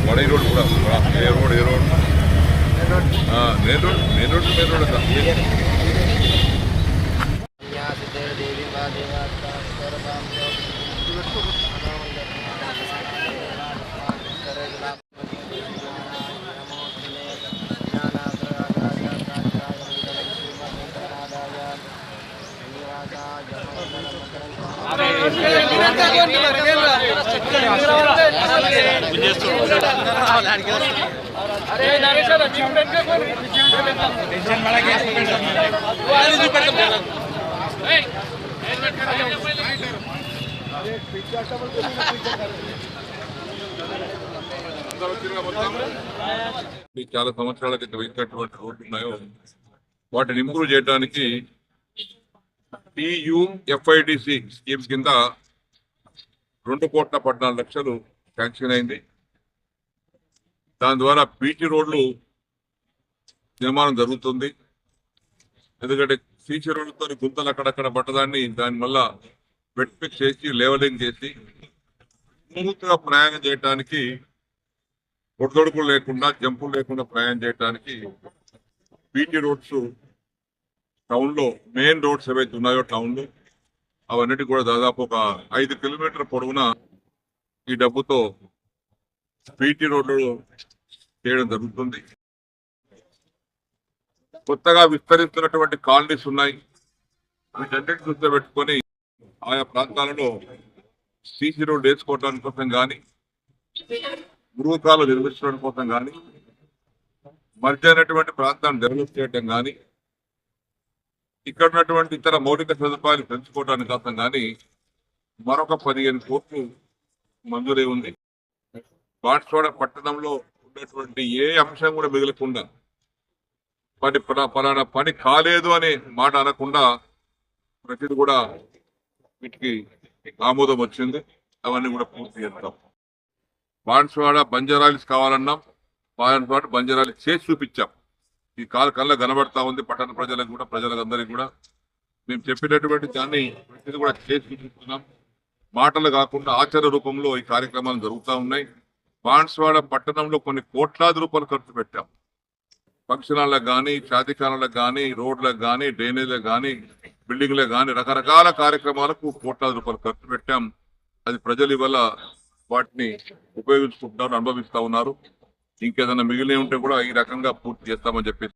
बड़ी रोड पूरा ए रोड हाँ मेन रोड था చాలా సంవత్సరాల క్రితం వేసినటువంటి రోడ్లు ఉన్నాయో వాటిని ఇంప్రూవ్ చేయడానికి TUFIDC స్కీమ్స్ కింద 2,14,00,000 శాంక్షన్ అయింది. దాని ద్వారా బీటీ రోడ్లు నిర్మాణం జరుగుతుంది. ఎందుకంటే సీసీ రోడ్లతో గుంతలు అక్కడక్కడ పట్టదాన్ని దాని వల్ల వెట్ ఫిక్స్ చేసి లెవలింగ్ చేసి స్మూత్ గా ప్రయాణం చేయడానికి ఒడిదొడుకులు లేకుండా జంపులు లేకుండా ప్రయాణం చేయడానికి బీటీ రోడ్స్ టౌన్ లో మెయిన్ రోడ్స్ ఏవైతే ఉన్నాయో టౌన్ లో అవన్నిటి కూడా దాదాపు ఒక 5 కిలోమీటర్ల పొడవున ఈ డబ్బుతో బీటీ రోడ్లు చేయడం జరుగుతుంది. కొత్తగా విస్తరిస్తున్నటువంటి కాలనీస్ ఉన్నాయి. వీటన్నిటి దృష్టిలో పెట్టుకొని ఆయా ప్రాంతాలలో సీసీ రోడ్ వేసుకోవడానికి కోసం కానీ గృహకాలు నిర్మించడం కోసం కానీ మధ్య అయినటువంటి ప్రాంతాన్ని డెవలప్ చేయడం కానీ ఇక్కడ ఉన్నటువంటి ఇతర మౌలిక సదుపాయాలు పెంచుకోవడానికి కోసం కానీ మరొక 15 కోట్లు మంజూరై ఉంది. బాన్స్వాడ పట్టణంలో ఉన్నటువంటి ఏ అంశం కూడా మిగలకుండా పలానా పని కాలేదు అనే మాట అనకుండా ప్రతిది కూడా వీటికి ఆమోదం వచ్చింది. అవన్నీ కూడా పూర్తి చేస్తాం. బాన్స్వాడ బంజారాలిస్ కావాలన్నాం, బాన్స్వాడ బంజారాలిస్ చేసి చూపించాం. ఈ కళ్ళ కనబడతా ఉంది పట్టణ ప్రజలకు కూడా ప్రజలందరికీ కూడా. మేము చెప్పినటువంటి దాన్ని ప్రతిది కూడా చేసి చూపిస్తున్నాం. మాటలు కాకుండా ఆచార రూపంలో ఈ కార్యక్రమాలు జరుగుతూ ఉన్నాయి. బాన్స్వాడ పట్టణంలో కొన్ని కోట్లాది రూపాయలు ఖర్చు పెట్టాం. ఫంక్షన్ హాల్లకు కానీ, షాదీఖానాలకు కానీ, రోడ్లకు కానీ, డ్రైనేజ్లకు కానీ, బిల్డింగ్లకు కానీ రకరకాల కార్యక్రమాలకు కోట్లాది రూపాయలు ఖర్చు పెట్టాం. అది ప్రజలు ఇవాళ వాటిని ఉపయోగించుకుంటున్నారు, అనుభవిస్తూ ఉన్నారు. ఇంకేదైనా మిగిలి ఉంటే కూడా ఈ రకంగా పూర్తి చేస్తామని చెప్పేసి